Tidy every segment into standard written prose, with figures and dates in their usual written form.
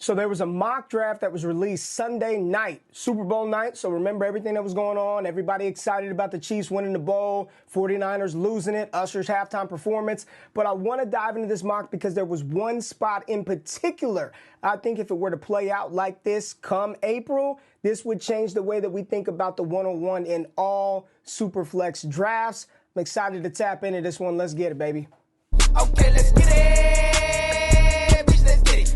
So there was a mock draft that was released Sunday night, Super Bowl night. So remember everything that was going on. Everybody excited about the Chiefs winning the bowl, 49ers losing it, Usher's halftime performance. But I want to dive into this mock because there was one spot in particular. I think if it were to play out like this come April, this would change the way that we think about the one-on-one in all Superflex drafts. I'm excited to tap into this one. Let's get it, baby. Okay, let's get it. Bitch, let's get it.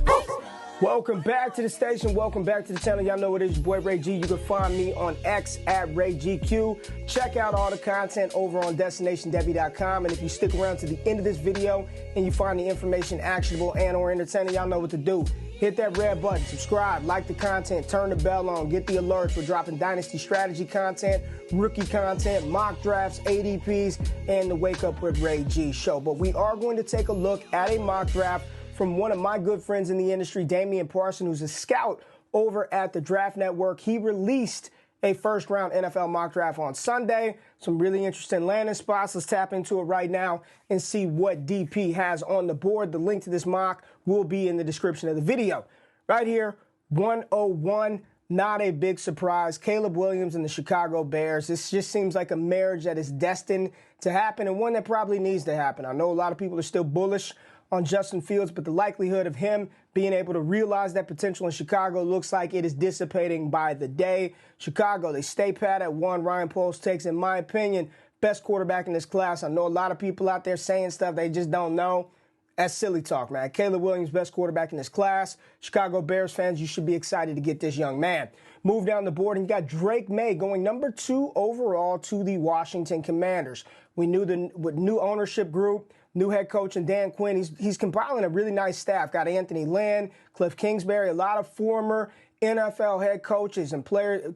Welcome back to the station. Welcome back to the channel. Y'all know what it is, your boy Ray G. You can find me on X at RayGQ. Check out all the content over on DestinationDebbie.com. And if you stick around to the end of this video and you find the information actionable and or entertaining, y'all know what to do. Hit that red button, subscribe, like the content, turn the bell on, get the alerts. We're dropping Dynasty strategy content, rookie content, mock drafts, ADPs, and the Wake Up with Ray G show. But we are going to take a look at a mock draft from one of my good friends in the industry, Damian Parson, who's a scout over at the Draft Network. He released a first-round NFL mock draft on Sunday. Some really interesting landing spots. Let's tap into it right now and see what DP has on the board. The link to this mock will be in the description of the video. Right here, 101, not a big surprise. Caleb Williams and the Chicago Bears. This just seems like a marriage that is destined to happen and one that probably needs to happen. I know a lot of people are still bullish on Justin Fields, but the likelihood of him being able to realize that potential in Chicago looks like it is dissipating by the day. Chicago, they stay pat at 1. Ryan Poles takes, in my opinion, best quarterback in this class. I know a lot of people out there saying stuff they just don't know. That's silly talk, man. Caleb Williams, best quarterback in this class. Chicago Bears fans, you should be excited to get this young man. Move down the board, and you got Drake May going number 2 overall to the Washington Commanders. We knew with new ownership group, new head coach and Dan Quinn, he's compiling a really nice staff. Got Anthony Lynn, Cliff Kingsbury, a lot of former NFL head coaches and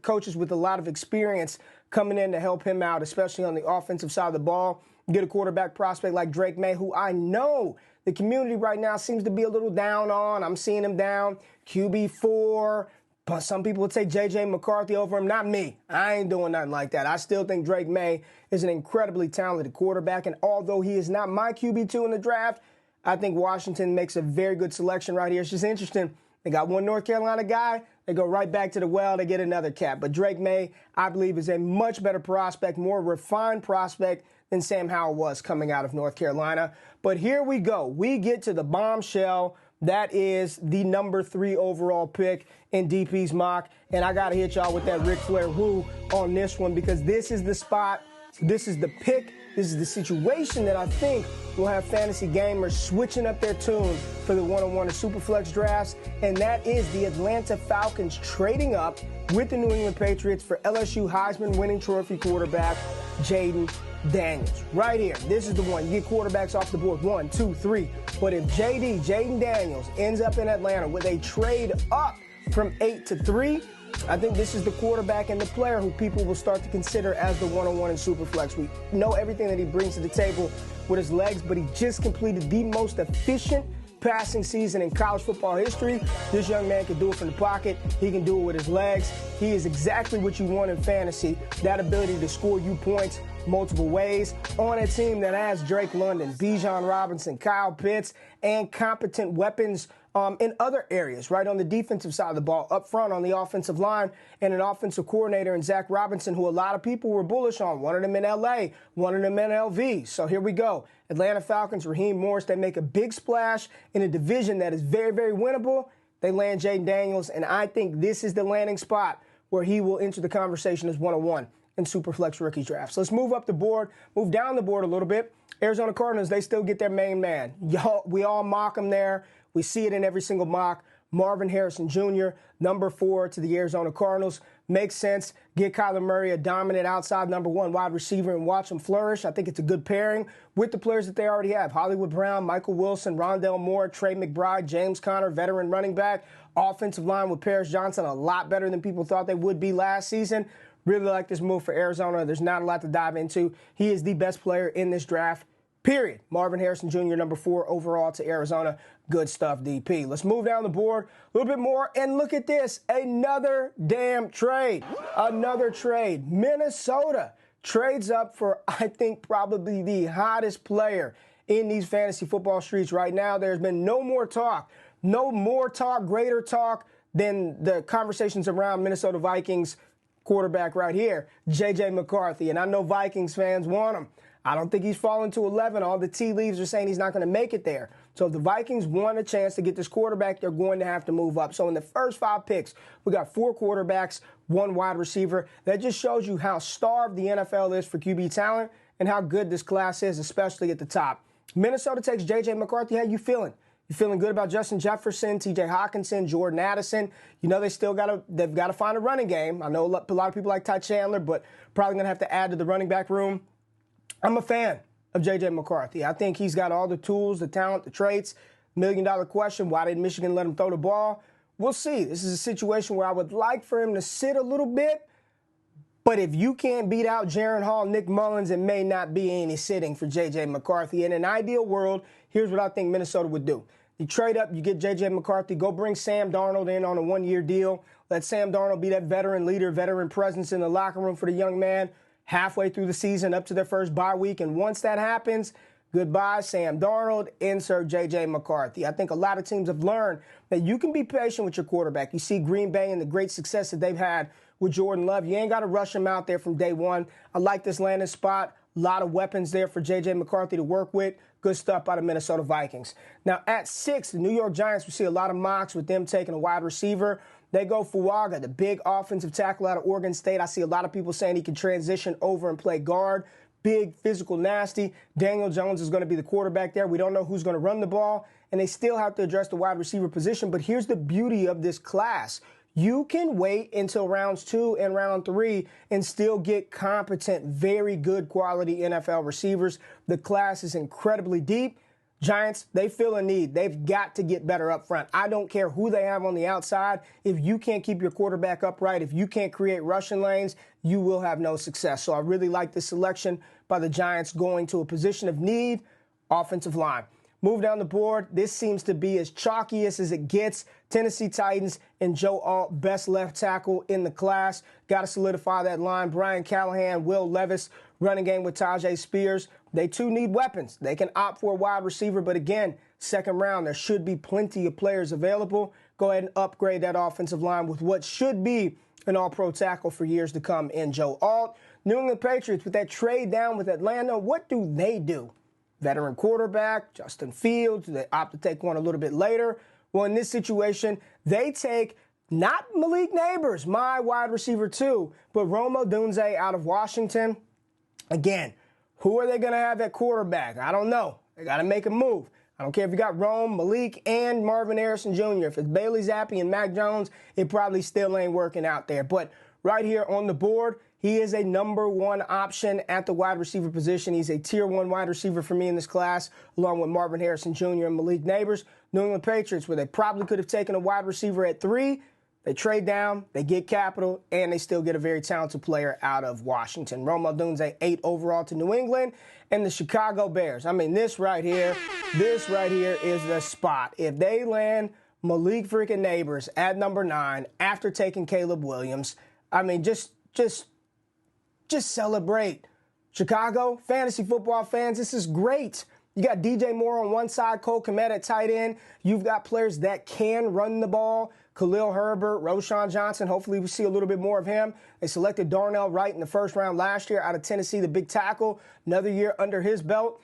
coaches with a lot of experience coming in to help him out, especially on the offensive side of the ball. Get a quarterback prospect like Drake May, who I know the community right now seems to be a little down on. I'm seeing him down QB4. But some people would say J.J. McCarthy over him. Not me. I ain't doing nothing like that. I still think Drake May is an incredibly talented quarterback. And although he is not my QB2 in the draft, I think Washington makes a very good selection right here. It's just interesting. They got one North Carolina guy. They go right back to the well. They get another cap. But Drake May, I believe, is a much better prospect, more refined prospect than Sam Howell was coming out of North Carolina. But here we go. We get to the bombshell. That is the number 3 overall pick in DP's mock. And I got to hit y'all with that Ric Flair woo on this one because this is the spot, this is the pick, this is the situation that I think will have fantasy gamers switching up their tune for the one-on-one and Superflex drafts. And that is the Atlanta Falcons trading up with the New England Patriots for LSU Heisman winning trophy quarterback Jayden Daniels. Right here. This is the one. You get quarterbacks off the board. 1, 2, 3. But if Jayden Daniels ends up in Atlanta with a trade up from 8 to 3, I think this is the quarterback and the player who people will start to consider as the one-on-one in Superflex. We know everything that he brings to the table with his legs, but he just completed the most efficient passing season in college football history. This young man can do it from the pocket. He can do it with his legs. He is exactly what you want in fantasy, that ability to score you points multiple ways on a team that has Drake London, Bijan Robinson, Kyle Pitts, and competent weapons in other areas, right? On the defensive side of the ball, up front on the offensive line, and an offensive coordinator in Zach Robinson, who a lot of people were bullish on. One of them in L.A., one of them in LV. So here we go. Atlanta Falcons, Raheem Morris, they make a big splash in a division that is very, very winnable. They land Jayden Daniels, and I think this is the landing spot where he will enter the conversation as one-on-one in Superflex rookie drafts. Let's move up the board, move down the board a little bit. Arizona Cardinals, they still get their main man. We all mock him there. We see it in every single mock. Marvin Harrison Jr., number 4 to the Arizona Cardinals. Makes sense. Get Kyler Murray a dominant outside number 1 wide receiver and watch him flourish. I think it's a good pairing with the players that they already have. Hollywood Brown, Michael Wilson, Rondale Moore, Trey McBride, James Conner, veteran running back. Offensive line with Paris Johnson, a lot better than people thought they would be last season. Really like this move for Arizona. There's not a lot to dive into. He is the best player in this draft, period. Marvin Harrison Jr., number 4 overall to Arizona. Good stuff, DP. Let's move down the board a little bit more and look at this. Another damn trade. Another trade. Minnesota trades up for, I think, probably the hottest player in these fantasy football streets right now. There's been no more talk no more talk, greater talk than the conversations around Minnesota Vikings quarterback right here, J.J. McCarthy. And I know Vikings fans want him. I don't think he's fallen to 11. All the tea leaves are saying he's not going to make it there. So if the Vikings want a chance to get this quarterback, they're going to have to move up. So in the first 5 picks, we got 4 quarterbacks, 1 wide receiver. That just shows you how starved the NFL is for QB talent and how good this class is, especially at the top. Minnesota takes J.J. McCarthy. How you feeling? You feeling good about Justin Jefferson, T.J. Hawkinson, Jordan Addison? You know they've got to find a running game. I know a lot of people like Ty Chandler, but probably going to have to add to the running back room. I'm a fan of J.J. McCarthy. I think he's got all the tools, the talent, the traits. $1 million question, why didn't Michigan let him throw the ball? We'll see. This is a situation where I would like for him to sit a little bit, but if you can't beat out Jaron Hall, Nick Mullins, it may not be any sitting for J.J. McCarthy. In an ideal world, here's what I think Minnesota would do. You trade up, you get J.J. McCarthy, go bring Sam Darnold in on a 1-year deal. Let Sam Darnold be that veteran leader, veteran presence in the locker room for the young man halfway through the season up to their first bye week. And once that happens, goodbye, Sam Darnold, insert J.J. McCarthy. I think a lot of teams have learned that you can be patient with your quarterback. You see Green Bay and the great success that they've had with Jordan Love. You ain't got to rush him out there from day one. I like this landing spot. A lot of weapons there for J.J. McCarthy to work with. Good stuff out of Minnesota Vikings. Now, at 6, the New York Giants, we see a lot of mocks with them taking a wide receiver. They go Fuaga, the big offensive tackle out of Oregon State. I see a lot of people saying he can transition over and play guard. Big, physical, nasty. Daniel Jones is going to be the quarterback there. We don't know who's going to run the ball, and they still have to address the wide receiver position. But here's the beauty of this class. You can wait until rounds 2 and round 3 and still get competent, very good quality NFL receivers. The class is incredibly deep. Giants, they feel a need. They've got to get better up front. I don't care who they have on the outside. If you can't keep your quarterback upright, if you can't create rushing lanes, you will have no success. So I really like this selection by the Giants going to a position of need, offensive line. Move down the board. This seems to be as chalkiest as it gets. Tennessee Titans and Joe Alt, best left tackle in the class. Got to solidify that line. Brian Callahan, Will Levis, running game with Tajay Spears. They too need weapons. They can opt for a wide receiver, but again, second round, there should be plenty of players available. Go ahead and upgrade that offensive line with what should be an all-pro tackle for years to come in Joe Alt. New England Patriots, with that trade down with Atlanta, what do they do? Veteran quarterback, Justin Fields. They opt to take one a little bit later. Well, in this situation, they take not Malik Neighbors, my wide receiver too, but Rome Odunze out of Washington. Again, who are they going to have at quarterback? I don't know. They got to make a move. I don't care if you got Rome, Malik, and Marvin Harrison Jr. If it's Bailey Zappi and Mac Jones, it probably still ain't working out there. But right here on the board, he is a number 1 option at the wide receiver position. He's a tier 1 wide receiver for me in this class, along with Marvin Harrison Jr. and Malik Neighbors. New England Patriots, where they probably could have taken a wide receiver at 3. They trade down, they get capital, and they still get a very talented player out of Washington. Rome Odunze, 8 overall to New England. And the Chicago Bears. I mean, this right here is the spot. If they land Malik freaking Neighbors at number 9 after taking Caleb Williams, I mean, just celebrate. Chicago, fantasy football fans, this is great. You got DJ Moore on one side, Cole Kmet at tight end. You've got players that can run the ball. Khalil Herbert, Roshan Johnson, hopefully we see a little bit more of him. They selected Darnell Wright in the first round last year out of Tennessee, the big tackle. Another year under his belt.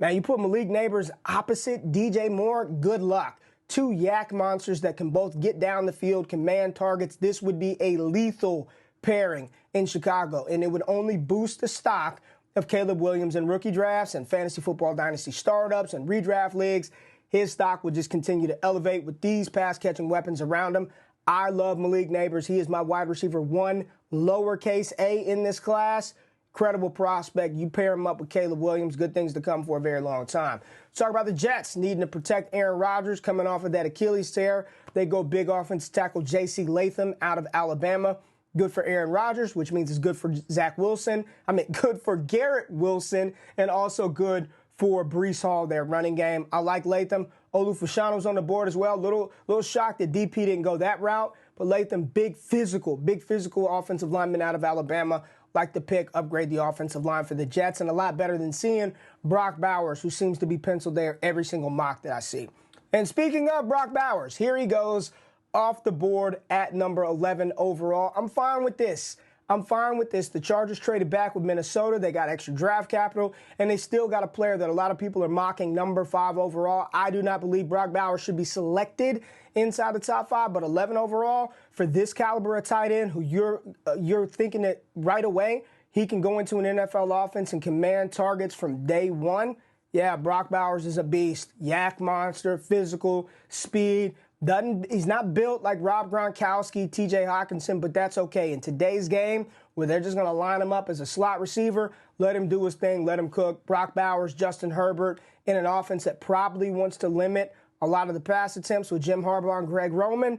Now, you put Malik Neighbors opposite DJ Moore, good luck. 2 yak monsters that can both get down the field, command targets. This would be a lethal pairing in Chicago, and it would only boost the stock of Caleb Williams in rookie drafts and fantasy football dynasty startups and redraft leagues. His stock would just continue to elevate with these pass-catching weapons around him. I love Malik Neighbors. He is my wide receiver 1, lowercase a in this class. Credible prospect. You pair him up with Caleb Williams, good things to come for a very long time. Let's talk about the Jets needing to protect Aaron Rodgers coming off of that Achilles tear. They go big offensive tackle J.C. Latham out of Alabama. Good for Aaron Rodgers, which means it's good for Zach Wilson. Good for Garrett Wilson, and also good for Breece Hall, their running game. I like Latham. Olu Fashano's on the board as well. Little shocked that DP didn't go that route, but Latham, big physical offensive lineman out of Alabama. Like the pick, upgrade the offensive line for the Jets, and a lot better than seeing Brock Bowers, who seems to be penciled there every single mock that I see. And speaking of Brock Bowers, here he goes off the board at number 11 overall. I'm fine with this. The Chargers traded back with Minnesota. They got extra draft capital, and they still got a player that a lot of people are mocking, number 5 overall. I do not believe Brock Bowers should be selected inside the top 5, but 11 overall for this caliber of tight end who you're thinking that right away he can go into an NFL offense and command targets from day one. Yeah, Brock Bowers is a beast. Yak monster, physical, speed. He's not built like Rob Gronkowski, TJ Hawkinson, but that's okay. In today's game, where they're just going to line him up as a slot receiver, let him do his thing, let him cook. Brock Bowers, Justin Herbert, in an offense that probably wants to limit a lot of the pass attempts with Jim Harbaugh and Greg Roman,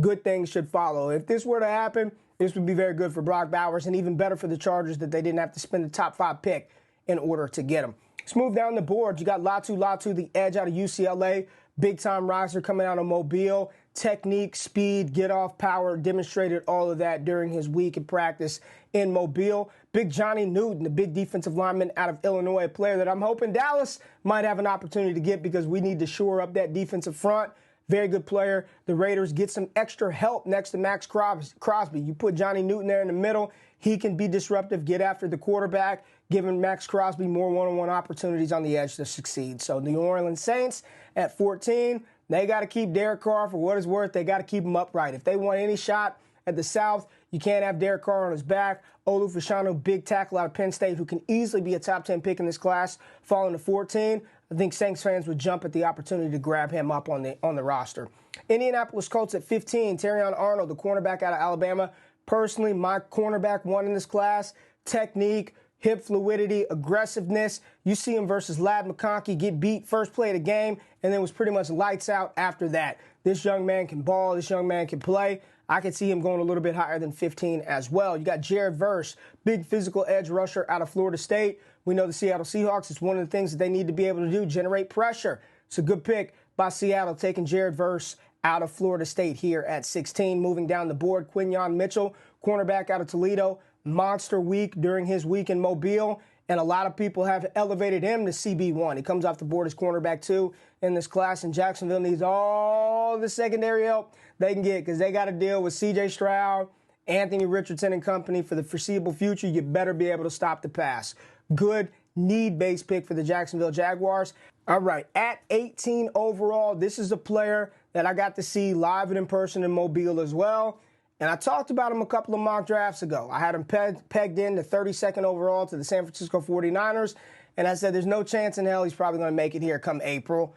good things should follow. If this were to happen, this would be very good for Brock Bowers and even better for the Chargers that they didn't have to spend the top 5 pick in order to get him. Let's move down the board. You got Latu, the edge out of UCLA. Big-time riser coming out of Mobile. Technique, speed, get-off power, demonstrated all of that during his week in practice in Mobile. Big Johnny Newton, the big defensive lineman out of Illinois, a player that I'm hoping Dallas might have an opportunity to get because we need to shore up that defensive front. Very good player. The Raiders get some extra help next to Max Crosby. You put Johnny Newton there in the middle, he can be disruptive, get after the quarterback, giving Max Crosby more one-on-one opportunities on the edge to succeed. So New Orleans Saints at 14, they got to keep Derek Carr for what it's worth. They got to keep him upright. If they want any shot at the South, you can't have Derek Carr on his back. Olu Fashanu, big tackle out of Penn State, who can easily be a top 10 pick in this class, falling to 14. I think Saints fans would jump at the opportunity to grab him up on the roster. Indianapolis Colts at 15, Terrion Arnold, the cornerback out of Alabama. Personally, my cornerback 1 in this class, technique, hip fluidity, aggressiveness. You see him versus Ladd McConkey get beat first play of the game, and then was pretty much lights out after that. This young man can ball. This young man can play. I could see him going a little bit higher than 15 as well. You got Jared Verse, big physical edge rusher out of Florida State. We know the Seattle Seahawks, it's one of the things that they need to be able to do, generate pressure. It's a good pick by Seattle, taking Jared Verse out of Florida State here at 16. Moving down the board, Quinyon Mitchell, cornerback out of Toledo. Monster week during his week in Mobile, and a lot of people have elevated him to CB1. He comes off the board as cornerback 2 in this class, and Jacksonville needs all the secondary help they can get because they got to deal with C.J. Stroud, Anthony Richardson and company for the foreseeable future. You better be able to stop the pass. Good need-based pick for the Jacksonville Jaguars. All right, at 18 overall, this is a player that I got to see live and in person in Mobile as well. And I talked about him a couple of mock drafts ago. I had him pegged in to 32nd overall to the San Francisco 49ers. And I said there's no chance in hell he's probably going to make it here come April.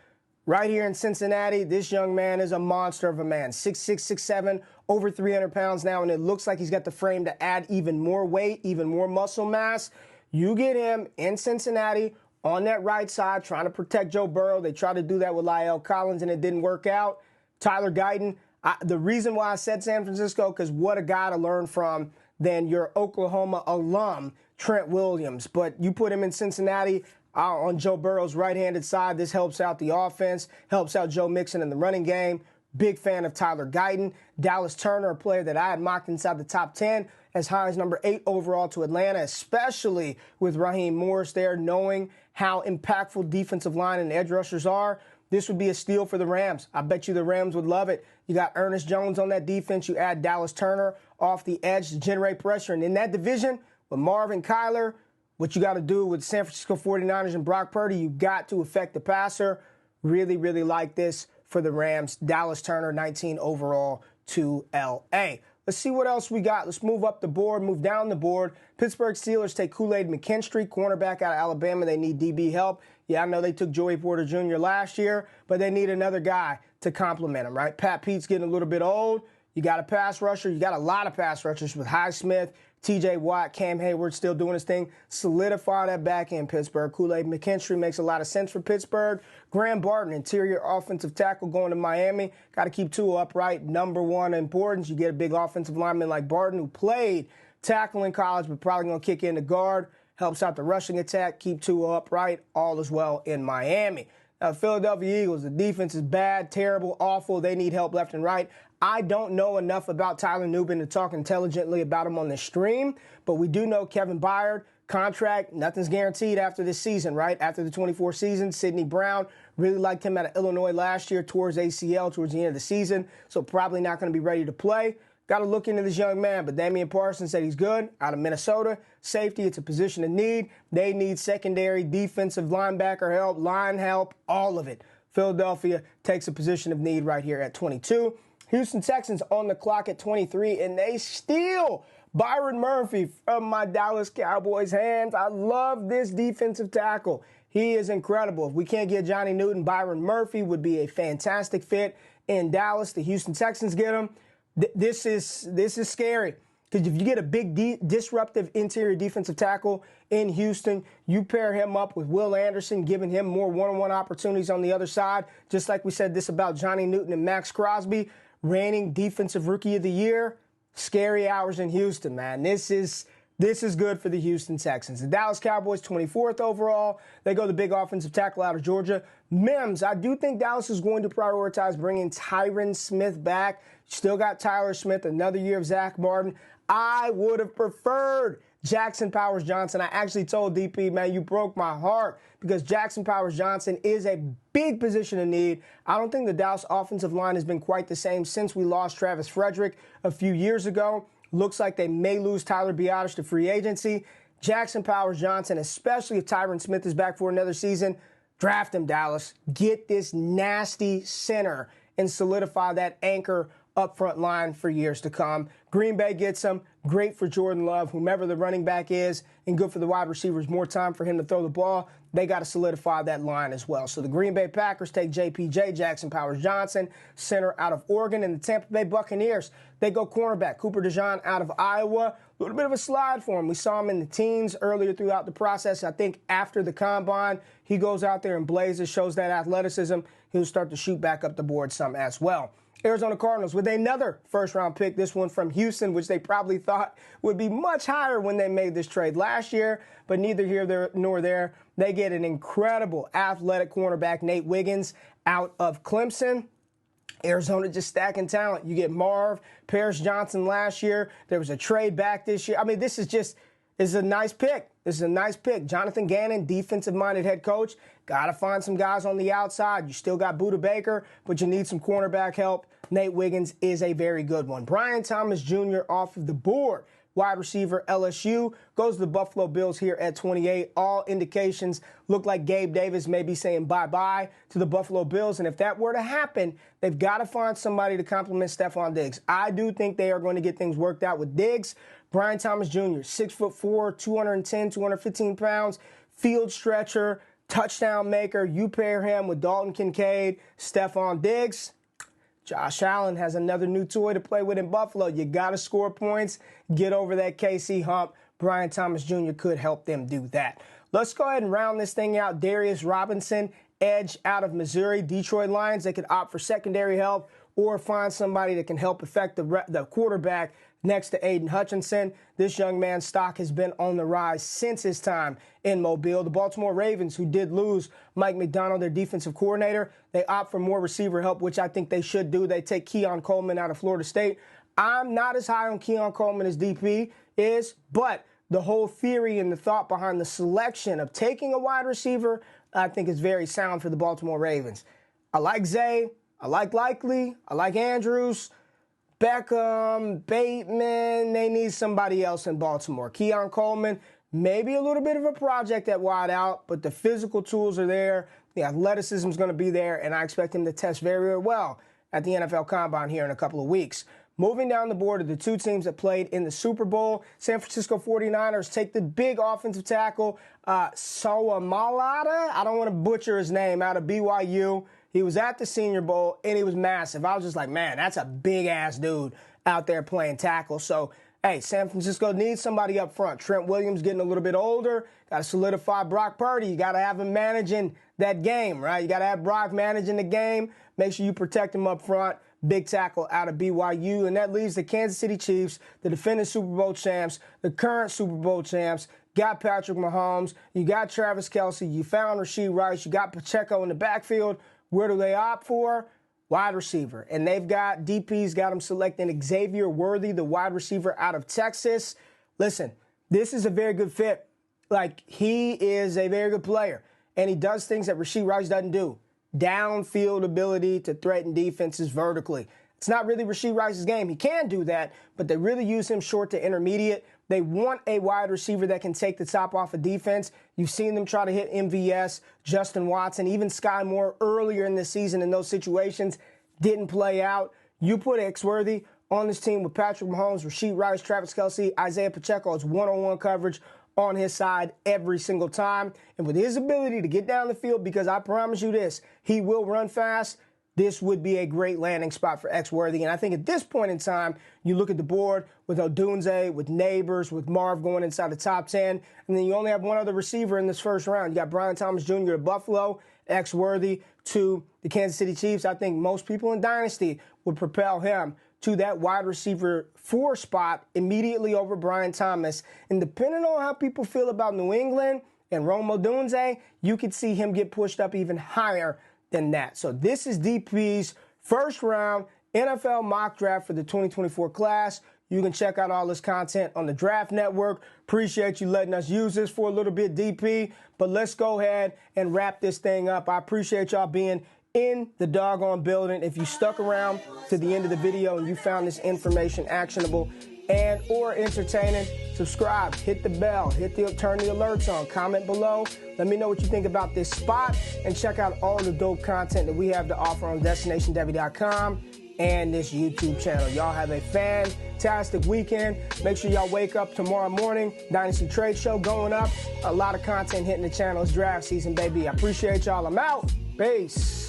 Right here in Cincinnati, this young man is a monster of a man. 6'6", 6'7", over 300 pounds now. And it looks like he's got the frame to add even more weight, even more muscle mass. You get him in Cincinnati on that right side trying to protect Joe Burrow. They tried to do that with La'el Collins, and it didn't work out. Tyler Guyton. The reason why I said San Francisco, because what a guy to learn from than your Oklahoma alum, Trent Williams. But you put him in Cincinnati on Joe Burrow's right-handed side. This helps out the offense, helps out Joe Mixon in the running game. Big fan of Tyler Guyton. Dallas Turner, a player that I had mocked inside the top 10, as high as number 8 overall to Atlanta, especially with Raheem Morris there, knowing how impactful defensive line and edge rushers are. This would be a steal for the Rams. I bet you the Rams would love it. You got Ernest Jones on that defense. You add Dallas Turner off the edge to generate pressure. And in that division, with Marvin Kyler, what you got to do with San Francisco 49ers and Brock Purdy, you got to affect the passer. Really, really like this for the Rams. Dallas Turner, 19 overall to L.A. Let's see what else we got. Let's move up the board, move down the board. Pittsburgh Steelers take Kool-Aid McKinstry, cornerback out of Alabama. They need DB help. Yeah, I know they took Joey Porter Jr. last year, but they need another guy to complement him, right? Pat Pete's getting a little bit old. You got a pass rusher. You got a lot of pass rushers with Highsmith, T.J. Watt, Cam Hayward still doing his thing. Solidify that back end, Pittsburgh. Kool-Aid McKinstry makes a lot of sense for Pittsburgh. Graham Barton, interior offensive tackle going to Miami. Got to keep Tua upright. Number 1 importance. You get a big offensive lineman like Barton who played tackle in college but probably going to kick in the guard. Helps out the rushing attack. Keep Tua upright. All is well in Miami. Now, Philadelphia Eagles, the defense is bad, terrible, awful. They need help left and right. I don't know enough about Tyler Nubin to talk intelligently about him on the stream, but we do know Kevin Byard, contract, nothing's guaranteed after this season, right? After the 24 season, Sidney Brown, Really liked him out of Illinois last year towards ACL towards the end of the season, so probably not going to be ready to play. Got to look into this young man, but Damian Parson said he's good out of Minnesota. Safety, it's a position of need. They need secondary, defensive linebacker help, line help, all of it. Philadelphia takes a position of need right here at 22. Houston Texans on the clock at 23, and they steal Byron Murphy from my Dallas Cowboys' hands. I love this defensive tackle. He is incredible. If we can't get Johnny Newton, Byron Murphy would be a fantastic fit in Dallas. The Houston Texans get him. This is scary because if you get a big disruptive interior defensive tackle in Houston, you pair him up with Will Anderson, giving him more one-on-one opportunities on the other side. Just like we said this about Johnny Newton and Max Crosby, reigning defensive rookie of the year. Scary hours in Houston, man. This is good for the Houston Texans. The Dallas Cowboys, 24th overall. They go the big offensive tackle out of Georgia. Mims, I do think Dallas is going to prioritize bringing Tyron Smith back. Still got Tyler Smith, another year of Zach Martin. I would have preferred Jackson Powers-Johnson. I actually told DP, man, you broke my heart because Jackson Powers-Johnson is a big position of need. I don't think the Dallas offensive line has been quite the same since we lost Travis Frederick a few years ago. Looks like they may lose Tyler Biadasz to free agency. Jackson Powers-Johnson, especially if Tyron Smith is back for another season, draft him, Dallas. Get this nasty center and solidify that anchor up front line for years to come. Green Bay gets him. Great for Jordan Love, whomever the running back is, and good for the wide receivers. More time for him to throw the ball. They got to solidify that line as well. So the Green Bay Packers take JPJ, Jackson Powers-Johnson, center out of Oregon, and the Tampa Bay Buccaneers, they go cornerback, Cooper DeJean out of Iowa. A little bit of a slide for him. We saw him in the teens earlier throughout the process. I think after the combine, he goes out there and blazes, shows that athleticism. He'll start to shoot back up the board some as well. Arizona Cardinals with another first-round pick, this one from Houston, which they probably thought would be much higher when they made this trade last year, but neither here nor there. They get an incredible athletic cornerback, Nate Wiggins, out of Clemson. Arizona just stacking talent. You get Marv, Paris Johnson last year. There was a trade back this year. I mean, this is a nice pick. This is a nice pick. Jonathan Gannon, defensive-minded head coach. Got to find some guys on the outside. You still got Budda Baker, but you need some cornerback help. Nate Wiggins is a very good one. Brian Thomas Jr. off of the board. Wide receiver, LSU, goes to the Buffalo Bills here at 28. All indications look like Gabe Davis may be saying bye-bye to the Buffalo Bills. And if that were to happen, they've got to find somebody to complement Stephon Diggs. I do think they are going to get things worked out with Diggs. Brian Thomas Jr., 6'4", 210, 215 pounds, field stretcher, touchdown maker. You pair him with Dalton Kincaid, Stephon Diggs. Josh Allen has another new toy to play with in Buffalo. You got to score points, get over that KC hump. Brian Thomas Jr. could help them do that. Let's go ahead and round this thing out. Darius Robinson, edge out of Missouri. Detroit Lions, they could opt for secondary help or find somebody that can help affect the quarterback next to Aiden Hutchinson. This young man's stock has been on the rise since his time in Mobile. The Baltimore Ravens, who did lose Mike McDonald, their defensive coordinator, they opt for more receiver help, which I think they should do. They take Keon Coleman out of Florida State. I'm not as high on Keon Coleman as DP is, but the whole theory and the thought behind the selection of taking a wide receiver, I think is very sound for the Baltimore Ravens. I like Zay. I like Likely. I like Andrews. Beckham, Bateman, they need somebody else in Baltimore. Keon Coleman, maybe a little bit of a project at wide out, but the physical tools are there. The athleticism is going to be there, and I expect him to test very, very well at the NFL Combine here in a couple of weeks. Moving down the board are the two teams that played in the Super Bowl. San Francisco 49ers take the big offensive tackle, Soamalada. I don't want to butcher his name, out of BYU. He was at the Senior Bowl, and he was massive. I was just like, man, that's a big-ass dude out there playing tackle. So, hey, San Francisco needs somebody up front. Trent Williams getting a little bit older. Got to solidify Brock Purdy. You got to have him managing that game, right? You got to have Brock managing the game. Make sure you protect him up front. Big tackle out of BYU. And that leaves the Kansas City Chiefs, the defending Super Bowl champs, the current Super Bowl champs. Got Patrick Mahomes. You got Travis Kelce. You found Rashee Rice. You got Pacheco in the backfield. Where do they opt for? Wide receiver. And they've got, DP's got them selecting Xavier Worthy, the wide receiver out of Texas. Listen, this is a very good fit. Like, he is a very good player. And he does things that Rashee Rice doesn't do. downfield ability to threaten defenses vertically. It's not really Rashee Rice's game. He can do that, but they really use him short to intermediate. They want a wide receiver that can take the top off of defense. You've seen them try to hit MVS, Justin Watson, even Sky Moore earlier in the season in those situations. Didn't play out. You put Xworthy on this team with Patrick Mahomes, Rashee Rice, Travis Kelce, Isaiah Pacheco. It's one-on-one coverage on his side every single time. And with his ability to get down the field, because I promise you this, he will run fast, this would be a great landing spot for Xworthy. And I think at this point in time, you look at the board with Odunze, with Neighbors, with Marv going inside the top 10, and then you only have one other receiver in this first round. You got Brian Thomas Jr. at Buffalo, Xworthy to the Kansas City Chiefs. I think most people in Dynasty would propel him to that wide receiver 4 spot immediately over Brian Thomas. And depending on how people feel about New England and Rome Odunze, you could see him get pushed up even higher than that. So this is DP's first round NFL mock draft for the 2024 class. You can check out all this content on the Draft Network. Appreciate you letting us use this for a little bit, DP. But let's go ahead and wrap this thing up. I appreciate y'all being in the doggone building. If you stuck around to the end of the video and you found this information actionable and or entertaining, subscribe, hit the bell, turn the alerts on, comment below. Let me know what you think about this spot, and check out all the dope content that we have to offer on DestinationDebbie.com and this YouTube channel. Y'all have a fantastic weekend. Make sure y'all wake up tomorrow morning. Dynasty Trade Show going up. A lot of content hitting the channel. It's draft season, baby. I appreciate y'all. I'm out. Peace.